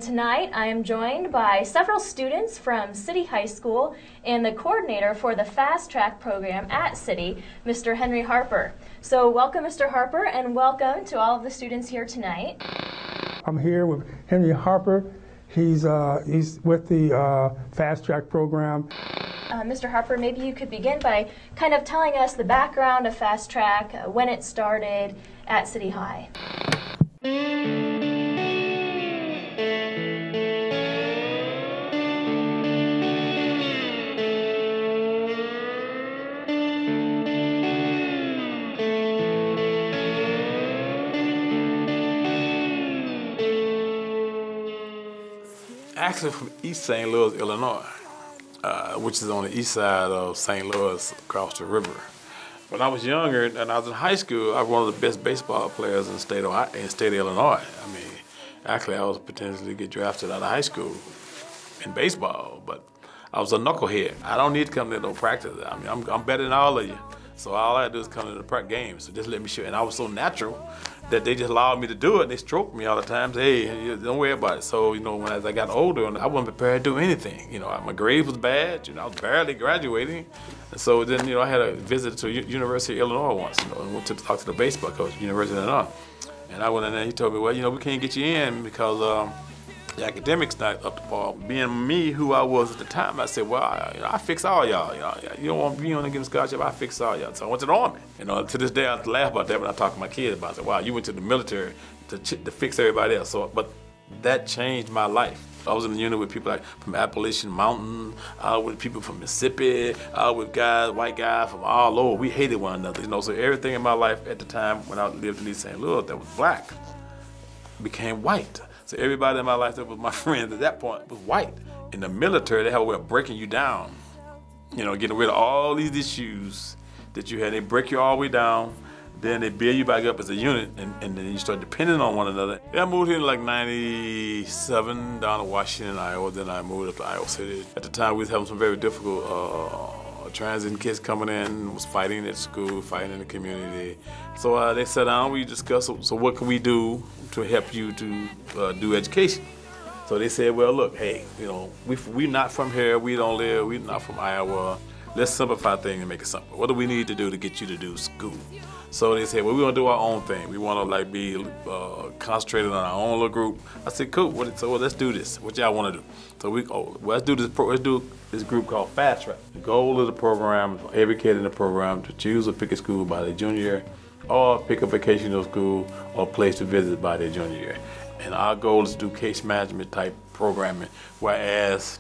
Tonight, I am joined by several students from City High School and the coordinator for the Fast Track program at City, Mr. Henri Harper. So welcome, Mr. Harper, and welcome to all of the students here tonight. I'm here with Henri Harper. He's with the Fast Track program. Mr. Harper, maybe you could begin by kind of telling us the background of Fast Track, when it started at City High. Actually from East St. Louis, Illinois, which is on the east side of St. Louis across the river. When I was younger and I was in high school, I was one of the best baseball players in the state of Illinois. I mean, actually I was potentially get drafted out of high school in baseball, but I was a knucklehead. I don't need to come to no practice. I mean, I'm better than all of you. So all I had to do is come to the practice games. So just let me show. And I was so natural that they just allowed me to do it. They stroked me all the time. Say, hey, don't worry about it. So, you know, as I got older, I wasn't prepared to do anything. You know, my grades was bad. You know, I was barely graduating. And so then, you know, I had a visit to University of Illinois once, you know, and went to talk to the baseball coach at University of Illinois. And I went in there and he told me, well, you know, we can't get you in because the academics not up to par. Being me, who I was at the time, I said, well, I fix all y'all. You don't want to be on the scholarship, I fix all y'all. So I went to the Army. You know, to this day, I laugh about that when I talk to my kids about it. I said, wow, you went to the military to fix everybody else. So, but that changed my life. I was in the unit with people like from Appalachian Mountain, with people from Mississippi, with guys, white guys from all over. We hated one another, you know. So everything in my life at the time when I lived in East St. Louis that was black became white. So everybody in my life that was my friends at that point was white. In the military, they have a way of breaking you down. You know, getting rid of all these issues that you had. They break you all the way down, then they build you back up as a unit, and then you start depending on one another. Yeah, I moved here in like 97 down to Washington, Iowa. Then I moved up to Iowa City. At the time, we was having some very difficult transit kids coming in, was fighting at school, fighting in the community. So they sat down, we discussed, so what can we do to help you to do education? So they said, well, look, hey, you know, we're not from here, we're not from Iowa. Let's simplify things and make it simple. What do we need to do to get you to do school? So they said, well, we want to do our own thing. We want to like be concentrated on our own little group. I said, cool. So well, let's do this. What y'all want to do? So let's do this group called Fast Track. The goal of the program is for every kid in the program to choose or pick a school by their junior year, or pick a vocational school or place to visit by their junior year. And our goal is to do case management type programming, whereas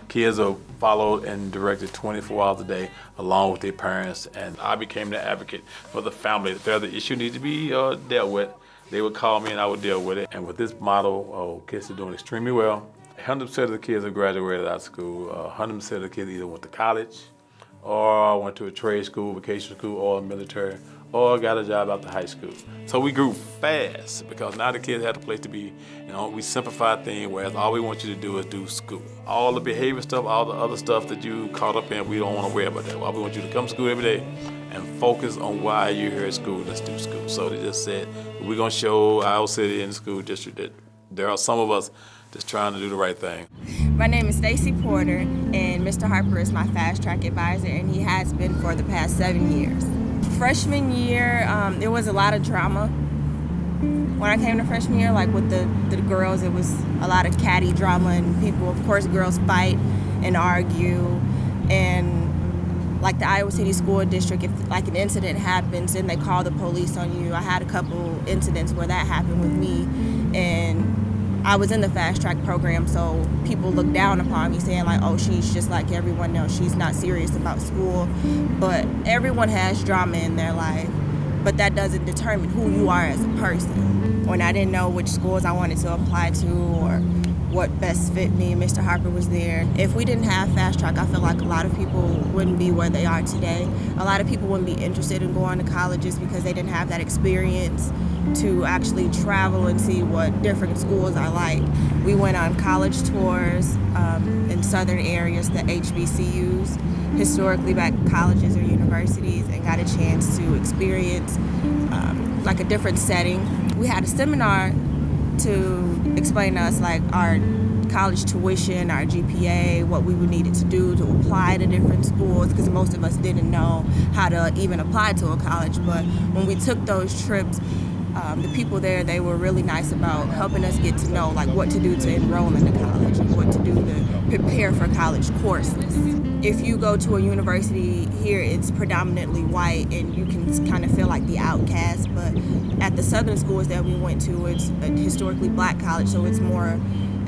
kids are followed and directed 24 hours a day along with their parents, and I became the advocate for the family. If there's an issue needs to be dealt with, they would call me and I would deal with it. And with this model, kids are doing extremely well. 100% of the kids have graduated out of school. 100% of the kids either went to college or went to a trade school, vocational school, or military, or got a job after high school. So we grew fast because now the kids had a place to be. You know, we simplified things, whereas all we want you to do is do school. All the behavior stuff, all the other stuff that you caught up in, we don't want to worry about that. All we want you to come to school every day and focus on why you're here at school. Let's do school. So they just said, we're going to show Iowa City and the school district that there are some of us just trying to do the right thing. My name is Stacy Porter, and Mr. Harper is my Fast Track advisor, and he has been for the past 7 years. Freshman year, there was a lot of drama. When I came to freshman year, like with the girls, it was a lot of catty drama, and people, of course, girls fight and argue. And like the Iowa City School District, if like an incident happens, then they call the police on you. I had a couple incidents where that happened with me, and I was in the Fast Track program, so people look down upon me saying like, oh, she's just like everyone else. She's not serious about school. But everyone has drama in their life, but that doesn't determine who you are as a person. When I didn't know which schools I wanted to apply to or what best fit me, Mr. Harper was there. If we didn't have Fast Track, I feel like a lot of people wouldn't be where they are today. A lot of people wouldn't be interested in going to colleges because they didn't have that experience to actually travel and see what different schools are like. We went on college tours in southern areas, the HBCUs, historically black colleges or universities, and got a chance to experience like a different setting. We had a seminar to explain to us like our college tuition, our GPA, what we would need it to do to apply to different schools, because most of us didn't know how to even apply to a college. But when we took those trips, the people there, they were really nice about helping us get to know like what to do to enroll into college and what to do to prepare for college courses. If you go to a university here, it's predominantly white and you can kind of feel like the outcast, but at the southern schools that we went to, it's a historically black college, so it's more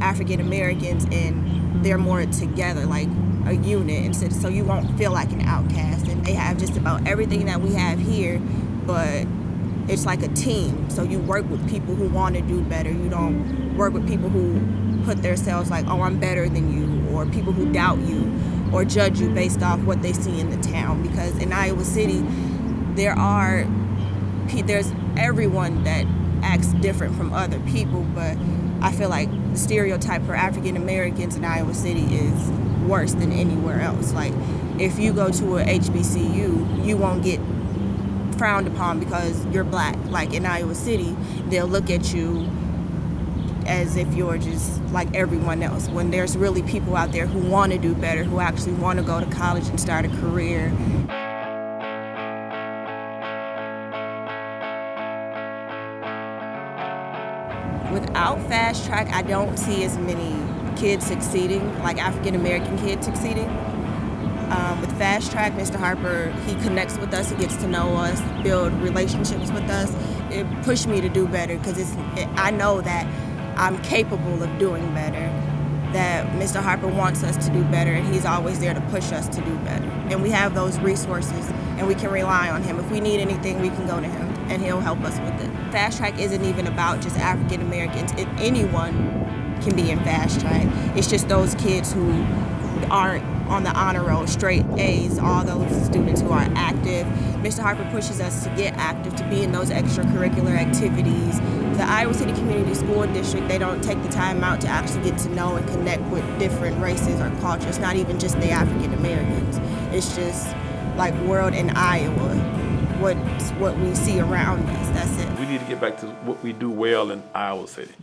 African Americans and they're more together, like a unit, and so you won't feel like an outcast. And they have just about everything that we have here, but it's like a team. So you work with people who want to do better. You don't work with people who put themselves like, oh, I'm better than you, or people who doubt you or judge you based off what they see in the town. Because in Iowa City, there's everyone that acts different from other people, but I feel like the stereotype for African Americans in Iowa City is worse than anywhere else. Like, if you go to a HBCU, you won't get frowned upon because you're black. Like in Iowa City, they'll look at you as if you're just like everyone else, when there's really people out there who want to do better, who actually want to go to college and start a career. Without Fast Track, I don't see as many kids succeeding, like African American kids succeeding. With Fast Track, Mr. Harper, he connects with us, he gets to know us, build relationships with us. It pushed me to do better because I know that I'm capable of doing better, that Mr. Harper wants us to do better, and he's always there to push us to do better. And we have those resources, and we can rely on him. If we need anything, we can go to him, and he'll help us with it. Fast Track isn't even about just African Americans. Anyone can be in Fast Track. It's just those kids who aren't on the honor roll, straight A's, all those students who are active. Mr. Harper pushes us to get active, to be in those extracurricular activities. The Iowa City Community School District, they don't take the time out to actually get to know and connect with different races or cultures, not even just the African Americans. It's just like world in Iowa, what we see around us, that's it. We need to get back to what we do well in Iowa City,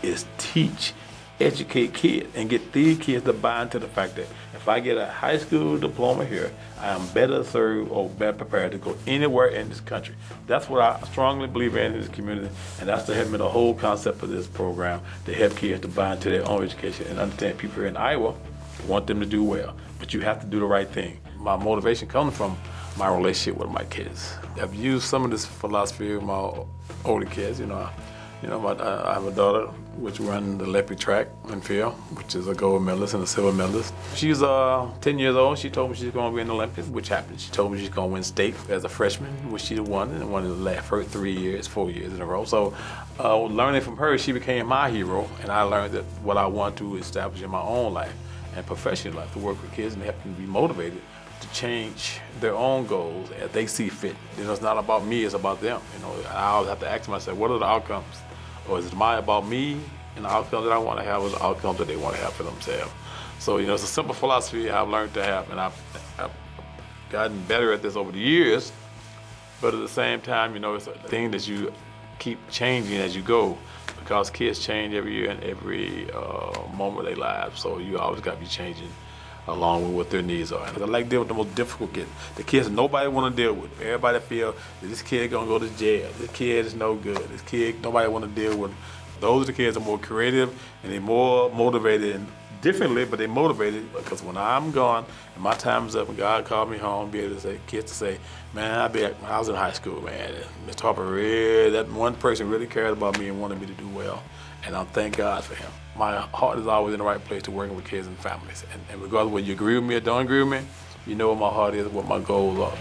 is teach, educate kids, and get these kids to buy into the fact that if I get a high school diploma here, I am better served or better prepared to go anywhere in this country. That's what I strongly believe in this community, and that's the whole concept of this program, to help kids to buy into their own education and understand people here in Iowa want them to do well, but you have to do the right thing. My motivation comes from my relationship with my kids. I've used some of this philosophy with my older kids. I have a daughter which runs the Olympic track and field, which is a gold medalist and a silver medalist. She's 10 years old. She told me she's going to be in the Olympics, which happened. She told me she's going to win state as a freshman, which she won in one of the last 4 years in a row. So learning from her, she became my hero, and I learned that what I want to establish in my own life and professional life, to work with kids and help them be motivated to change their own goals as they see fit. It's not about me, it's about them. I always have to ask myself, what are the outcomes? Or is it about me and the outcomes that I want to have, or the outcomes that they want to have for themselves? So, it's a simple philosophy I've learned to have, and I've gotten better at this over the years, but at the same time, it's a thing that you keep changing as you go, because kids change every year and every moment of their lives, so you always got to be changing along with what their needs are. I like dealing with the most difficult kids, the kids that nobody want to deal with. Everybody feel that this kid gonna go to jail, this kid is no good, this kid nobody want to deal with. Those are the kids that are more creative and they're more motivated, and differently, but they're motivated, because when I'm gone and my time's up and God called me home, be able to say, kids to say, man, I was in high school, man, Mr. Harper that one person really cared about me and wanted me to do well, and I thank God for him. My heart is always in the right place to working with kids and families. And regardless of whether you agree with me or don't agree with me, you know what my heart is, what my goals are.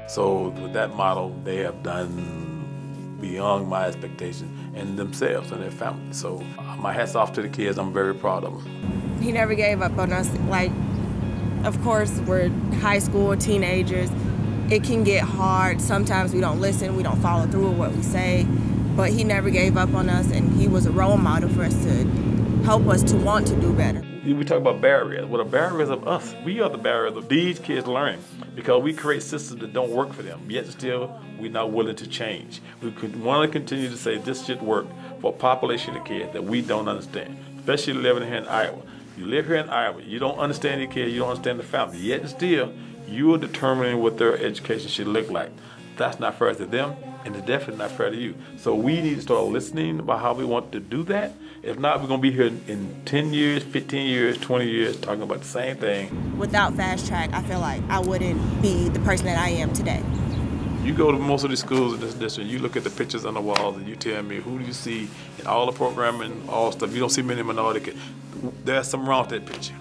So with that model, they have done beyond my expectations, and themselves and their families. So my hat's off to the kids. I'm very proud of them. He never gave up on us. Like, of course, we're high school, teenagers. It can get hard. Sometimes we don't listen, we don't follow through with what we say. But he never gave up on us, and he was a role model for us to help us to want to do better. We talk about barriers. Well, the barriers of us, we are the barriers of these kids learning because we create systems that don't work for them, yet still we're not willing to change. We want to continue to say this should work for a population of kids that we don't understand, especially living here in Iowa. You live here in Iowa, you don't understand the kids, you don't understand the family, yet still you are determining what their education should look like. That's not fair to them, and it's definitely not fair to you. So we need to start listening about how we want to do that. If not, we're going to be here in 10 years, 15 years, 20 years talking about the same thing. Without Fast Track, I feel like I wouldn't be the person that I am today. You go to most of the schools in this district, you look at the pictures on the walls, and you tell me who do you see in all the programming, all stuff. You don't see many minority kids. There's something wrong with that picture.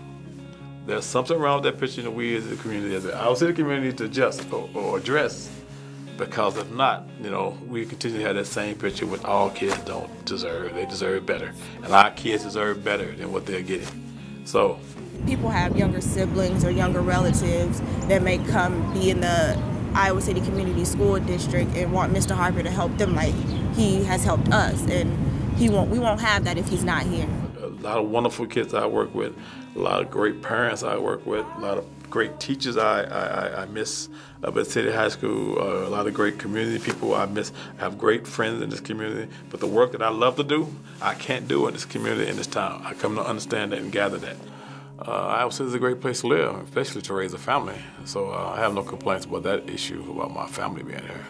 There's something wrong with that picture that we as a community, as our city community, to adjust or address. Because if not, we continue to have that same picture which all kids don't deserve. They deserve better. And our kids deserve better than what they're getting. So people have younger siblings or younger relatives that may come be in the Iowa City Community School District and want Mr. Harper to help them like he has helped us. And we won't have that if he's not here. A lot of wonderful kids I work with, a lot of great parents I work with, a lot of great teachers I miss up at City High School, a lot of great community people I miss. I have great friends in this community, but the work that I love to do, I can't do in this community, in this town. I come to understand that and gather that. Iowa City is a great place to live, especially to raise a family, so I have no complaints about that issue, about my family being here.